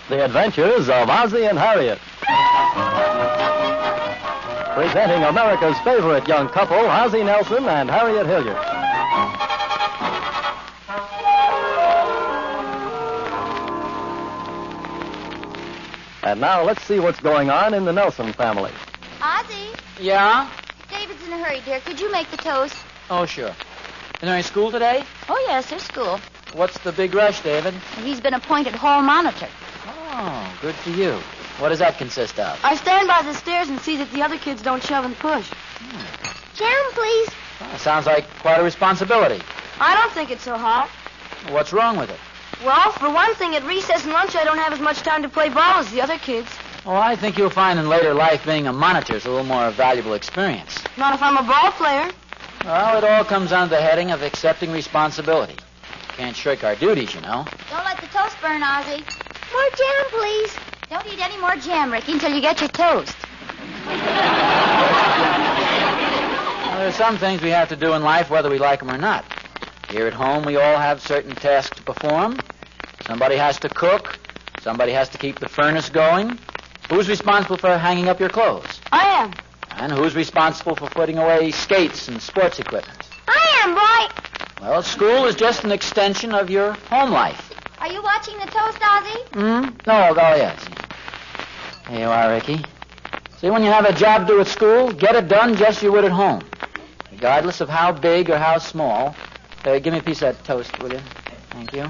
The Adventures of Ozzie and Harriet. Presenting America's favorite young couple, Ozzie Nelson and Harriet Hilliard. And now let's see what's going on in the Nelson family. Ozzie, Yeah? David's in a hurry, dear. Could you make the toast? Oh, sure. Is there any school today? Oh, yes, there's school. What's the big rush, David? He's been appointed hall monitor. Oh, good for you. What does that consist of? I stand by the stairs and see that the other kids don't shove and push. Jam, please. Well, sounds like quite a responsibility. I don't think it's so hard. What's wrong with it? Well, for one thing, at recess and lunch, I don't have as much time to play ball as the other kids. Oh, I think you'll find in later life being a monitor is a little more valuable experience. Not if I'm a ball player. Well, it all comes under the heading of accepting responsibility. Can't shirk our duties, you know. Don't let the toast burn, Ozzie. More jam, please. Don't eat any more jam, Ricky, until you get your toast. Well, there's some things we have to do in life whether we like them or not. Here at home, we all have certain tasks to perform. Somebody has to cook. Somebody has to keep the furnace going. Who's responsible for hanging up your clothes? I am. And who's responsible for putting away skates and sports equipment? I am, boy. Well, school is just an extension of your home life. Are you watching the toast, Ozzie? No, oh, yes. Here you are, Ricky. See, when you have a job to do at school, get it done just as you would at home. Regardless of how big or how small. Give me a piece of that toast, will you? Thank you.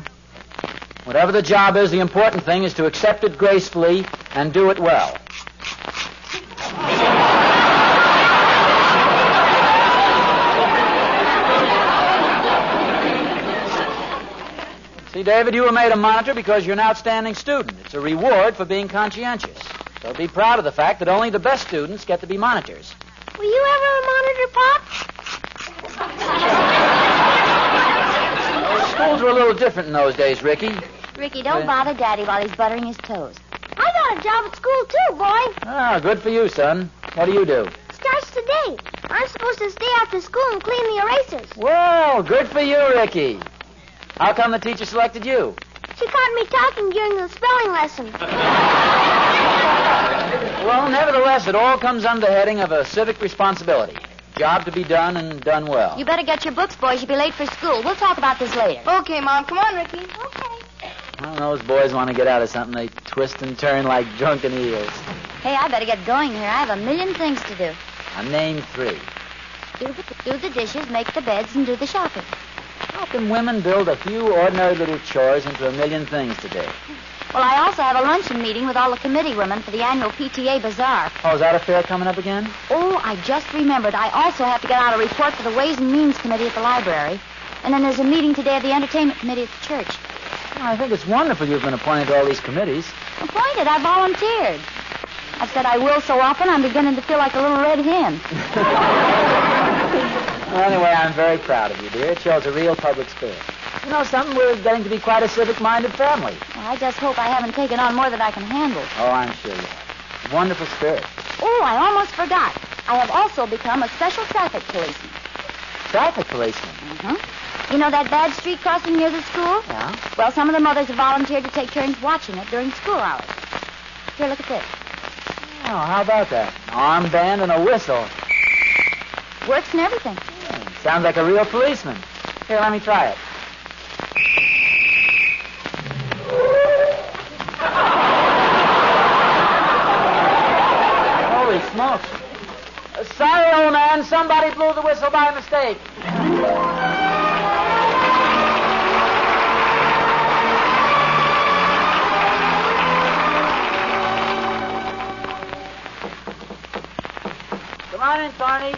Whatever the job is, the important thing is to accept it gracefully and do it well. See, David, you were made a monitor because you're an outstanding student. It's a reward for being conscientious. So be proud of the fact that only the best students get to be monitors. Were you ever a monitor, Pop? Schools were a little different in those days, Ricky. Ricky, don't bother Daddy while he's buttering his toast. I got a job at school, too, boy. Ah, good for you, son. What do you do? Starts today. I'm supposed to stay after school and clean the erasers. Well, good for you, Ricky. How come the teacher selected you? She caught me talking during the spelling lesson. Well, nevertheless, it all comes under the heading of a civic responsibility. Job to be done and done well. You better get your books, boys. You'll be late for school. We'll talk about this later. Okay, Mom. Come on, Ricky. Okay. Well, those boys want to get out of something. They twist and turn like drunken eels. Hey, I better get going here. I have a million things to do. Now, name three. Do the dishes, make the beds, and do the shopping. How can women build a few ordinary little chores into a million things to do? Well, I also have a luncheon meeting with all the committee women for the annual PTA bazaar. Oh, is that a fair coming up again? Oh, I just remembered. I also have to get out a report for the Ways and Means Committee at the library. And then there's a meeting today of the Entertainment Committee at the church. Well, I think it's wonderful you've been appointed to all these committees. Appointed? I volunteered. I've said I will so often, I'm beginning to feel like a little red hen. Well, anyway, I'm very proud of you, dear. It shows a real public spirit. You know something? We're getting to be quite a civic-minded family. Well, I just hope I haven't taken on more than I can handle. Oh, I'm sure you have. Wonderful spirit. Oh, I almost forgot. I have also become a special traffic policeman. Traffic policeman? Mm-hmm. You know that bad street crossing near the school? Yeah? Well, some of the mothers have volunteered to take turns watching it during school hours. Here, look at this. Oh, how about that? An armband and a whistle. Works and everything. Sounds like a real policeman. Here, let me try it. Holy smokes. Sorry, old man. Somebody blew the whistle by mistake. Come on in, Barney.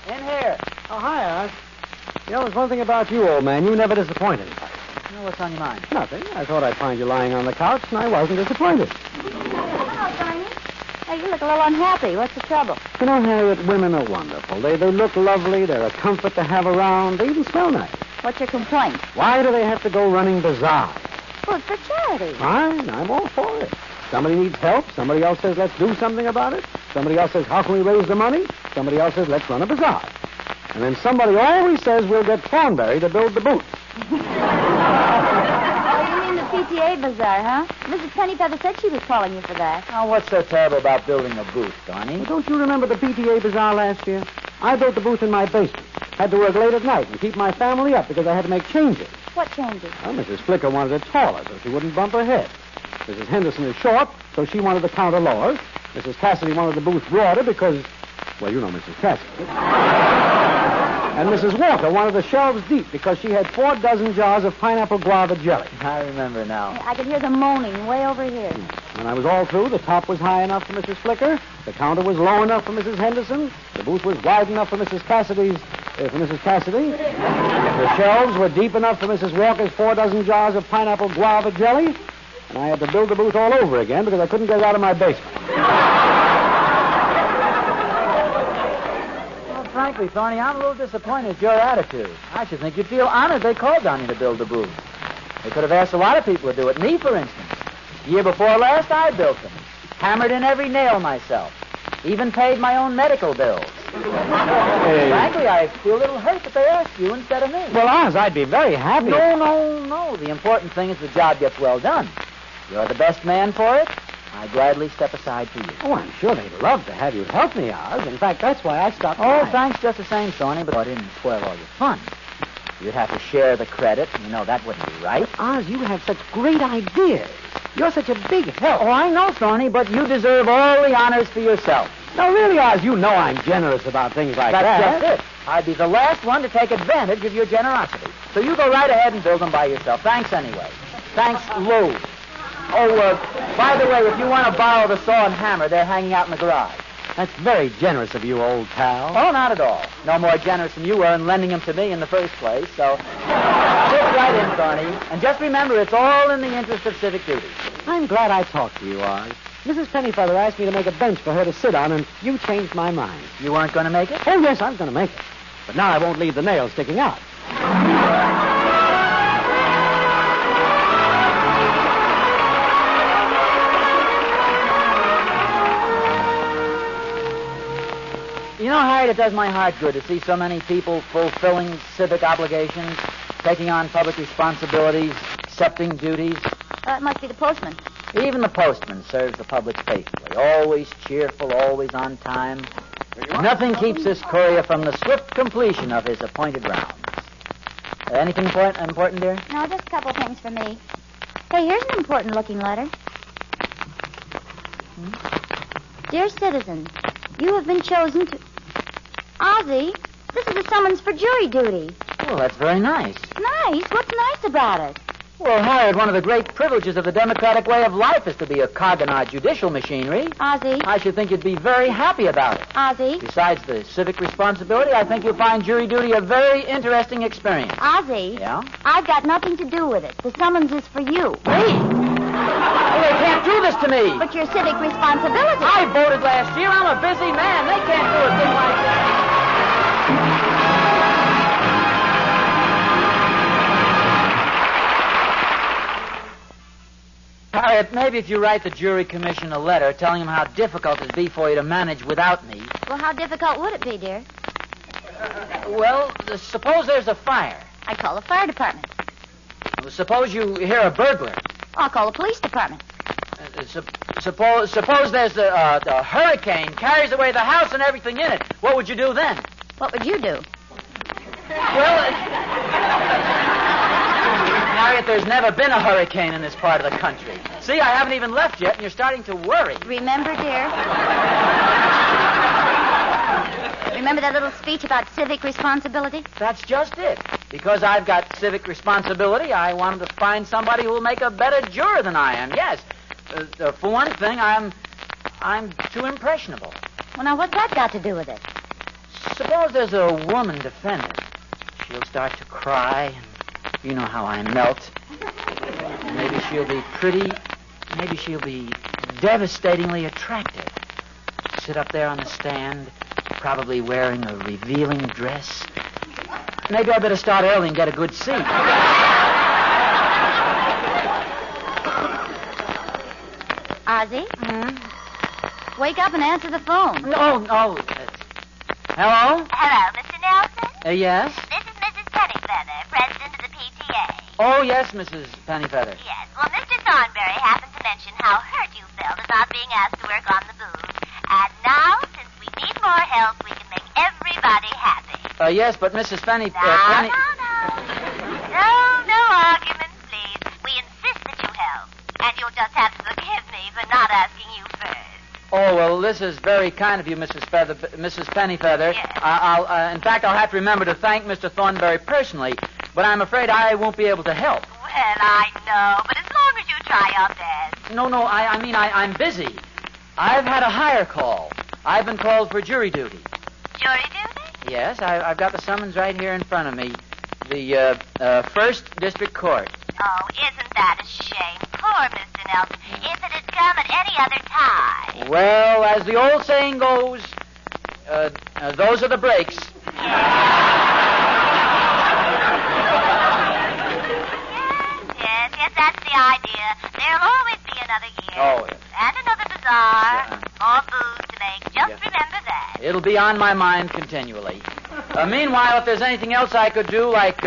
In here. Oh, hi, Art. You know, there's one thing about you, old man. You never disappoint anybody. Well, what's on your mind? Nothing. I thought I'd find you lying on the couch, and I wasn't disappointed. Hello, Barney. Hey, you look a little unhappy. What's the trouble? You know, Harriet, women are wonderful. They look lovely. They're a comfort to have around. They even smell nice. What's your complaint? Why do they have to go running bazaars? Good for charity. Fine. I'm all for it. Somebody needs help. Somebody else says, let's do something about it. Somebody else says, how can we raise the money? Somebody else says, let's run a bazaar. And then somebody always says, we'll get Thornberry to build the boots. Oh, you mean the PTA bazaar, huh? Mrs. Pennyfeather said she was calling you for that. Now, what's so terrible about building a booth, Donnie? Well, don't you remember the PTA bazaar last year? I built the booth in my basement. Had to work late at night and keep my family up because I had to make changes. What changes? Well, Mrs. Flicker wanted it taller so she wouldn't bump her head. Mrs. Henderson is short, so she wanted the counter lower. Mrs. Cassidy wanted the booth broader because, well, you know Mrs. Cassidy. And Mrs. Walker wanted the shelves deep because she had 4 dozen jars of pineapple guava jelly. I remember now. I could hear them moaning way over here. When I was all through, the top was high enough for Mrs. Flicker, the counter was low enough for Mrs. Henderson, the booth was wide enough for Mrs. Cassidy, the shelves were deep enough for Mrs. Walker's 4 dozen jars of pineapple guava jelly, and I had to build the booth all over again because I couldn't get it out of my basement. Frankly, Thorny, I'm a little disappointed at your attitude. I should think you'd feel honored they called on you to build the booth. They could have asked a lot of people to do it. Me, for instance. The year before last, I built them. Hammered in every nail myself. Even paid my own medical bills. Hey. Frankly, I feel a little hurt that they asked you instead of me. Well, Oz, I'd be very happy. No. The important thing is the job gets well done. You're the best man for it. I gladly step aside for you. Oh, I'm sure they'd love to have you help me, Oz. In fact, that's why I stopped Oh, by. thanks just the same, Thorny, but I didn't spoil all your fun. You'd have to share the credit. You know that wouldn't be right. Oz, you have such great ideas. You're such a big help. Oh, I know, Thorny, but you deserve all the honors for yourself. No, really, Oz, you know I'm generous about things like That's that. just it. I'd be the last one to take advantage of your generosity. So you go right ahead and build them by yourself. Thanks anyway. Thanks, Lou. Oh, by the way, if you want to borrow the saw and hammer, they're hanging out in the garage. That's very generous of you, old pal. Oh, not at all. No more generous than you were in lending them to me in the first place, so sit right in, Thorny. And just remember, it's all in the interest of civic duty. I'm glad I talked to you, Oz. Mrs. Pennyfeather asked me to make a bench for her to sit on, and you changed my mind. You weren't going to make it? Oh, yes, I'm going to make it. But now I won't leave the nails sticking out. You know, Harriet, it does my heart good to see so many people fulfilling civic obligations, taking on public responsibilities, accepting duties. It must be the postman. Even the postman serves the public faithfully, always cheerful, always on time. Nothing keeps this courier from the swift completion of his appointed rounds. Anything important, dear? No, just a couple things for me. Hey, here's an important-looking letter. Dear citizen, you have been chosen to... Ozzie, this is a summons for jury duty. Well, that's very nice. Nice? What's nice about it? Well, Harriet, one of the great privileges of the democratic way of life is to be a cog in our judicial machinery. Ozzie. I should think you'd be very happy about it. Ozzie. Besides the civic responsibility, I think you'll find jury duty a very interesting experience. Ozzie. Yeah? I've got nothing to do with it. The summons is for you. Me? Well, they can't do this to me. But your civic responsibility. I voted last year. I'm a busy man. They can't do a thing like that. Harriet, maybe if you write the jury commission a letter telling them how difficult it'd be for you to manage without me. Well, how difficult would it be, dear? Well, suppose there's a fire. I'd call the fire department. Suppose you hear a burglar. I'll call the police department. Suppose there's a hurricane carries away the house and everything in it. What would you do then? What would you do? Well, Harriet, there's never been a hurricane in this part of the country. See, I haven't even left yet, and you're starting to worry. Remember, dear? Remember that little speech about civic responsibility? That's just it. Because I've got civic responsibility, I wanted to find somebody who will make a better juror than I am. Yes. For one thing, I'm too impressionable. Well, now, what's that got to do with it? Suppose there's a woman defendant. She'll start to cry, and you know how I melt. Maybe she'll be pretty. Maybe she'll be devastatingly attractive. Sit up there on the stand, probably wearing a revealing dress. Maybe I better start early and get a good seat. Ozzie? Wake up and answer the phone. No. Hello? Hello, Mr. Nelson? Yes? This is Mrs. Pennyfeather, president of the PTA. Oh, yes, Mrs. Pennyfeather. Yes. Well, Yes, but Mrs. Penny... No arguments, please. We insist that you help. And you'll just have to forgive me for not asking you first. Oh, well, this is very kind of you, Mrs. Pennyfeather. Yes. In fact, I'll have to remember to thank Mr. Thornberry personally, but I'm afraid I won't be able to help. Well, I know, but as long as you try your best. No, I'm busy. I've had a hire call. I've been called for jury duty. Jury duty? Yes, I've got the summons right here in front of me. The First District Court. Oh, isn't that a shame? Poor Mr. Nelson. If it had come at any other time. Well, as the old saying goes, those are the breaks. Yes, that's the idea. There'll always be another year. Oh, yes. And another bazaar. Yeah. More booze to make. Just remember that. It'll be on my mind continually. Meanwhile, if there's anything else I could do, like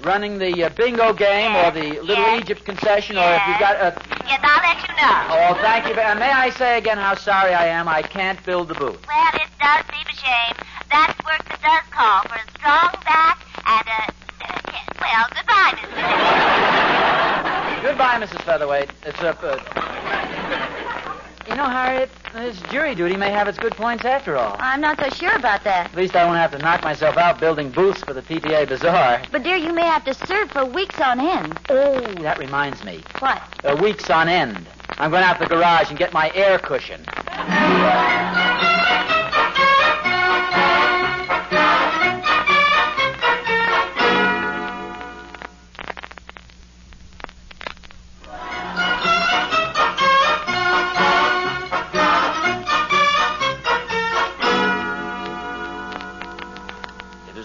running the bingo game or the Little Egypt concession, or if you've got... Yes, I'll let you know. Oh, thank you. May I say again how sorry I am I can't build the booth. Well, it does seem a shame. That's work that does call for a strong back and well, goodbye, Mr. Nelson. Goodbye, Mrs. Featherweight. It's You know, Harriet, this jury duty may have its good points after all. I'm not so sure about that. At least I won't have to knock myself out building booths for the PTA Bazaar. But, dear, you may have to serve for weeks on end. Oh, that reminds me. What? Weeks on end. I'm going out to the garage and get my air cushion.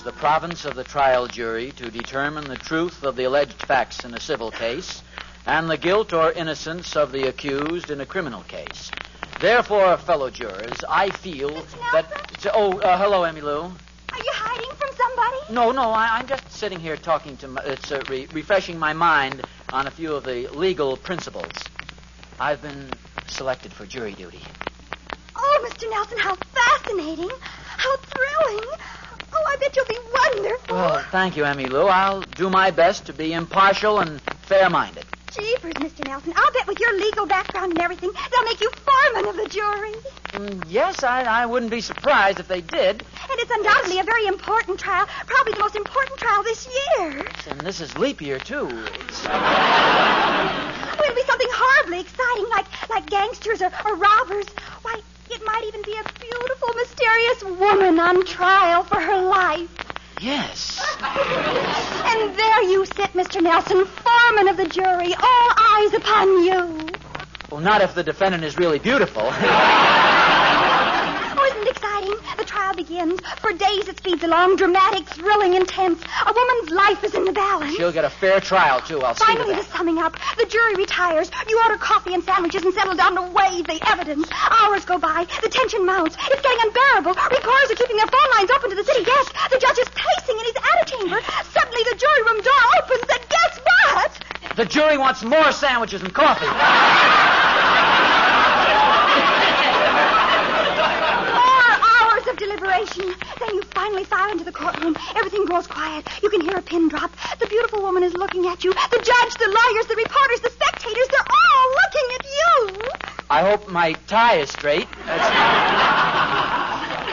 The province of the trial jury to determine the truth of the alleged facts in a civil case and the guilt or innocence of the accused in a criminal case. Therefore, fellow jurors, I feel that... hello, Emmy Lou. Are you hiding from somebody? No, I'm just sitting here talking to... refreshing my mind on a few of the legal principles. I've been selected for jury duty. Oh, Mr. Nelson, how fascinating. How thrilling. Oh, I bet you'll be wonderful. Well, thank you, Emmy Lou. I'll do my best to be impartial and fair-minded. Jeepers, Mr. Nelson. I'll bet with your legal background and everything, they'll make you foreman of the jury. Yes, I wouldn't be surprised if they did. And it's undoubtedly a very important trial, probably the most important trial this year. And this is leap year, too. Well, it'll be something horribly exciting, like gangsters or robbers. Why, it might even be a beautiful, mysterious woman on trial for her life. Yes. And there you sit, Mr. Nelson, foreman of the jury, all eyes upon you. Well, not if the defendant is really beautiful. Oh, isn't it exciting? The trial begins. For days it speeds along, dramatic, thrilling, intense. A woman's life is in the balance. She'll get a fair trial, too. I'll see to Finally, the that. summing up. The jury retires. You order coffee and sandwiches and settle down to weigh the evidence. Hours go by. The tension mounts. It's getting unbearable. Reporters are keeping their phone lines open to the city desk. The judge is pacing in his antechamber. Suddenly, the jury room door opens, and guess what? The jury wants more sandwiches and coffee. Of deliberation. Then you finally file into the courtroom. Everything grows quiet. You can hear a pin drop. The beautiful woman is looking at you. The judge, the lawyers, the reporters, the spectators, they're all looking at you. I hope my tie is straight.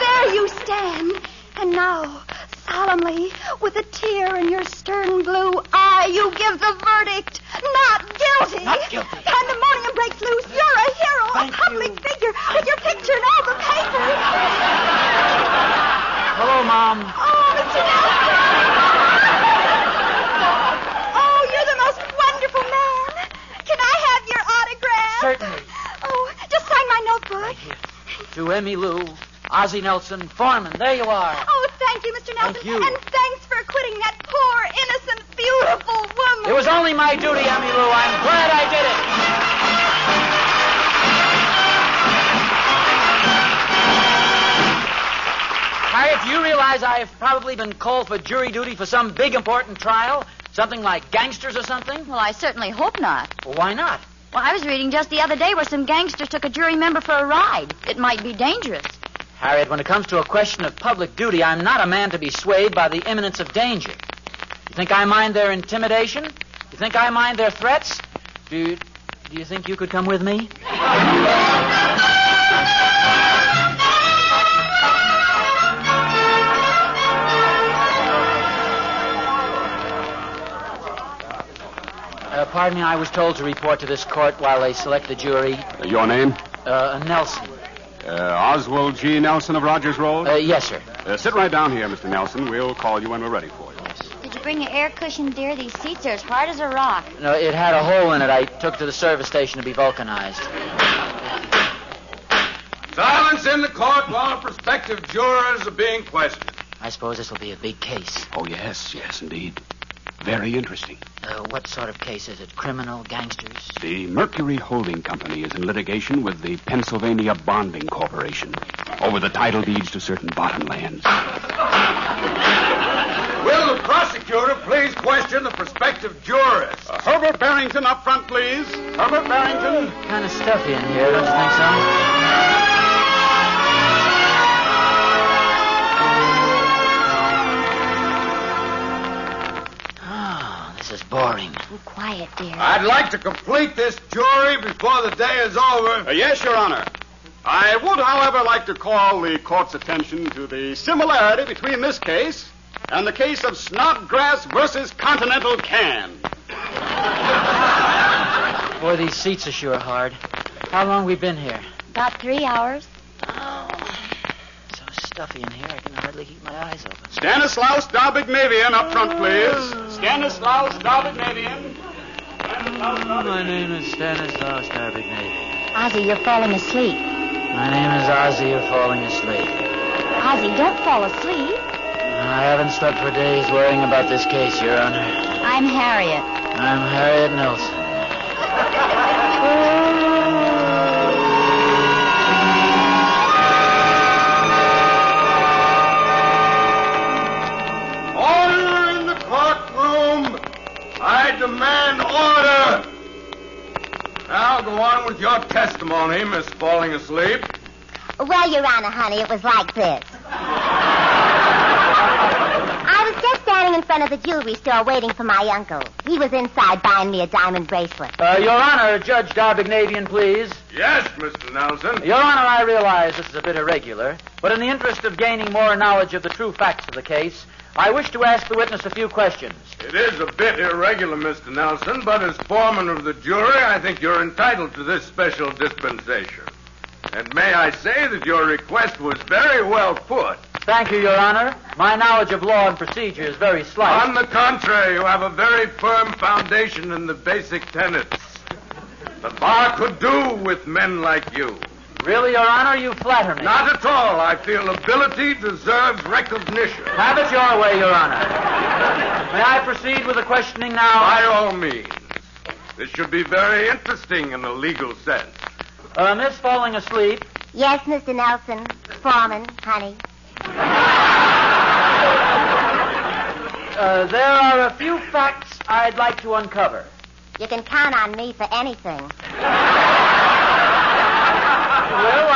There you stand. And now, solemnly, with a tear in your stern blue eye, you give the verdict. Not guilty. Not guilty. Pandemonium breaks loose. You're a hero, Thank a public figure, with your picture in all the papers. Hello, Mom. Oh, Mr. Nelson. Oh, you're the most wonderful man. Can I have your autograph? Certainly. Oh, just sign my notebook. To Emmy Lou, Ozzie Nelson, foreman. There you are. Oh, thank you, Mr. Nelson. Thank you. And thanks for acquitting that poor, innocent, beautiful woman. It was only my duty, Emmy Lou. I'm glad I did it. Harriet, do you realize I've probably been called for jury duty for some big, important trial? Something like gangsters or something? Well, I certainly hope not. Well, why not? Well, I was reading just the other day where some gangsters took a jury member for a ride. It might be dangerous. Harriet, when it comes to a question of public duty, I'm not a man to be swayed by the imminence of danger. You think I mind their intimidation? You think I mind their threats? Do you think you could come with me? Pardon me, I was told to report to this court while they select the jury. Your name? Nelson. Oswald G. Nelson of Rogers Road? Yes, sir. Sit right down here, Mr. Nelson. We'll call you when we're ready for you. Did you bring your air cushion, dear? These seats are as hard as a rock. No, it had a hole in it. I took to the service station to be vulcanized. Silence in the court while prospective jurors are being questioned. I suppose this will be a big case. Oh, yes, indeed. Very interesting. What sort of case is it? Criminal, gangsters? The Mercury Holding Company is in litigation with the Pennsylvania Bonding Corporation over the title deeds to certain bottom lands. Will the prosecutor please question the prospective jurors? Herbert Barrington up front, please. Herbert Barrington. Kind of stuffy in here, don't you think so? This is boring. Oh, quiet, dear. I'd like to complete this jury before the day is over. Yes, Your Honor. I would, however, like to call the court's attention to the similarity between this case and the case of Snodgrass versus Continental Can. Boy, these seats are sure hard. How long we been here? About 3 hours. Oh, so stuffy in here, I can hardly keep my eyes open. Stanislaus Dalbignavian up front, please. Stanislaus Dalbignavian. My name is Stanislaus Dalbignavian. Ozzy, you're falling asleep. My name is Ozzy. You're falling asleep. Ozzy, don't fall asleep. I haven't slept for days worrying about this case, Your Honor. I'm Harriet. I'm Harriet Nelson. Order in the courtroom. I demand order. Now go on with your testimony, Miss Falling Asleep. Well, Your Honor, honey, it was like this. I was just standing in front of the jewelry store waiting for my uncle. He was inside buying me a diamond bracelet. Your Honor, Judge Dalbignavian, please. Yes, Mr. Nelson. Your Honor, I realize this is a bit irregular, but in the interest of gaining more knowledge of the true facts of the case, I wish to ask the witness a few questions. It is a bit irregular, Mr. Nelson, but as foreman of the jury, I think you're entitled to this special dispensation. And may I say that your request was very well put. Thank you, Your Honor. My knowledge of law and procedure is very slight. On the contrary, you have a very firm foundation in the basic tenets. The bar could do with men like you. Really, Your Honor, you flatter me. Not at all. I feel ability deserves recognition. Have it your way, Your Honor. May I proceed with the questioning now? By all means. This should be very interesting in a legal sense. Miss Falling Asleep. Yes, Mr. Nelson. Foreman, honey. There are a few facts I'd like to uncover. You can count on me for anything. Well,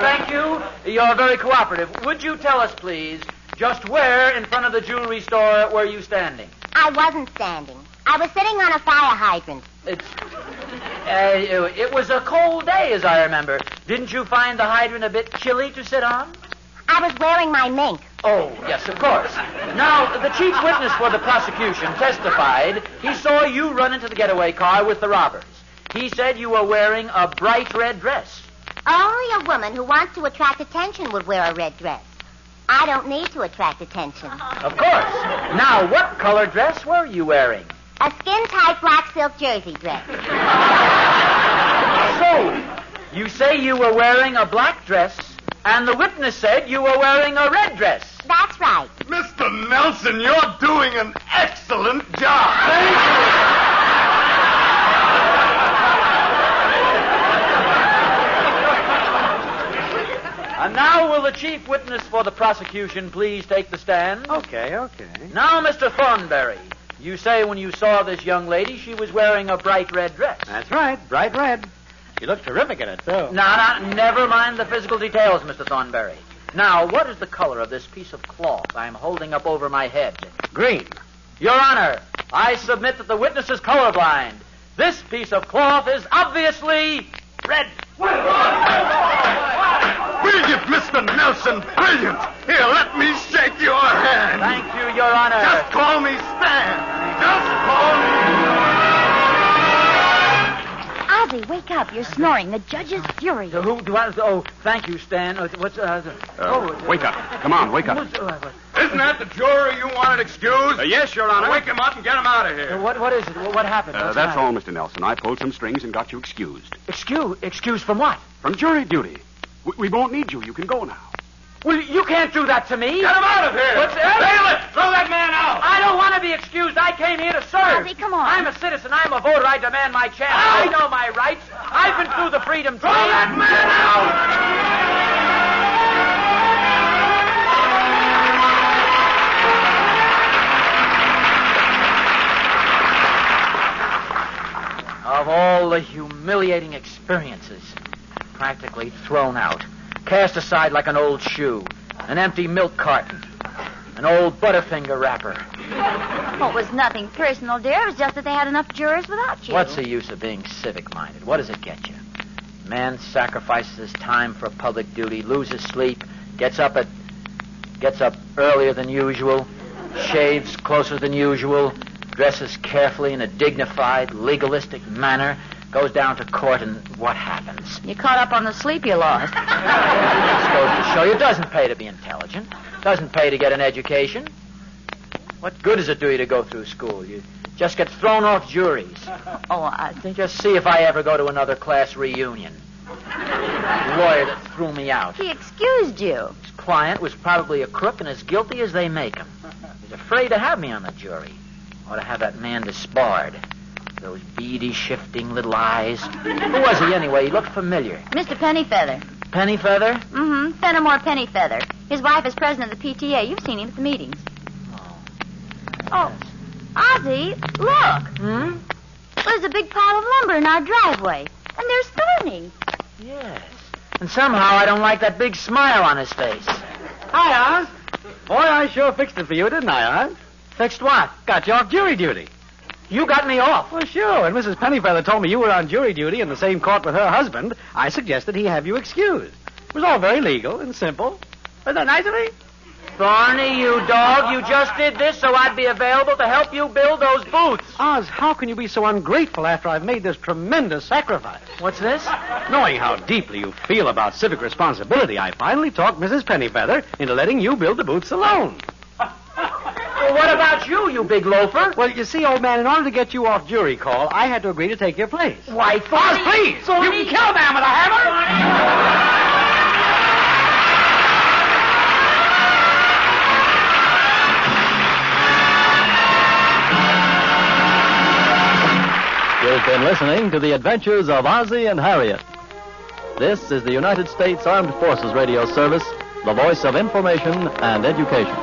thank you. You're very cooperative. Would you tell us, please, just where in front of the jewelry store were you standing? I wasn't standing. I was sitting on a fire hydrant. It was a cold day, as I remember. Didn't you find the hydrant a bit chilly to sit on? I was wearing my mink. Oh, yes, of course. Now, the chief witness for the prosecution testified he saw you run into the getaway car with the robbers. He said you were wearing a bright red dress. Only a woman who wants to attract attention would wear a red dress. I don't need to attract attention. Of course. Now, what color dress were you wearing? A skin-tight black silk jersey dress. So, you say you were wearing a black dress, and the witness said you were wearing a red dress. That's right. Mr. Nelson, you're doing an excellent job. Thank you. And now will the chief witness for the prosecution please take the stand? Okay. Now, Mr. Thornberry, You say when you saw this young lady, she was wearing a bright red dress. That's right, bright red. You look terrific in it, too. No, never mind the physical details, Mr. Thornberry. Now, what is the color of this piece of cloth I'm holding up over my head? Green. Your Honor, I submit that the witness is colorblind. This piece of cloth is obviously red. Brilliant, Mr. Nelson, brilliant. Here, let me shake your hand. Thank you, Your Honor. Just call me Stan. Just call me... Ozzy, wake up. You're snoring. The judge is furious. Who do I... Oh, thank you, Stan. Wake up. Come on, wake up. Isn't that the jury you wanted excused? Yes, Your Honor. Wake him up and get him out of here. What is it? What happened? What's the That's matter? all, Mr. Nelson. I pulled some strings and got you excused. Excuse from what? From jury duty. We won't need you. You can go now. Well, you can't do that to me. Get him out of here. What's that? Bailiff, throw that man out. I don't want to be excused. I came here to serve. Ozzy, come on. I'm a citizen. I'm a voter. I demand my chance. I know my rights. I've been through the freedom train. Throw that man out. Of all the humiliating experiences, practically thrown out, cast aside like an old shoe, an empty milk carton, an old Butterfinger wrapper. Oh, it was nothing personal, dear. It was just that they had enough jurors without you. What's the use of being civic-minded? What does it get you? Man sacrifices his time for public duty, loses sleep, gets up earlier than usual, shaves closer than usual, dresses carefully in a dignified, legalistic manner, goes down to court, and what happens? You caught up on the sleep you lost. This goes to show you it doesn't pay to be intelligent. Doesn't pay to get an education. What good does it do you to go through school? You just get thrown off juries. Oh, Ozzy. Just see if I ever go to another class reunion. The lawyer that threw me out. He excused you. His client was probably a crook and as guilty as they make him. He's afraid to have me on the jury. Ought to have that man disbarred. Those beady, shifting little eyes. Who was he anyway? He looked familiar. Mr. Pennyfeather. Pennyfeather? Mm-hmm. Fenimore Pennyfeather. His wife is president of the PTA. You've seen him at the meetings. Oh, Ozzy, look. Hmm? There's a big pile of lumber in our driveway. And there's Thorny. Yes. And somehow I don't like that big smile on his face. Hi, Oz. Boy, I sure fixed it for you, didn't I, Oz? Fixed what? Got you off jury duty. You got me off. Well, sure. When Mrs. Pennyfeather told me you were on jury duty in the same court with her husband, I suggested he have you excused. It was all very legal and simple. Wasn't that nice of me? Thorny, you dog, you just did this so I'd be available to help you build those boots. Oz, how can you be so ungrateful after I've made this tremendous sacrifice? What's this? Knowing how deeply you feel about civic responsibility, I finally talked Mrs. Pennyfeather into letting you build the boots alone. Well, what about you, you big loafer? Well, you see, old man, in order to get you off jury call, I had to agree to take your place. Why, Thorny... Oz, please! Thorny... You can kill a man with a hammer! You've been listening to the adventures of Ozzie and Harriet. This is the United States Armed Forces Radio Service, the voice of information and education.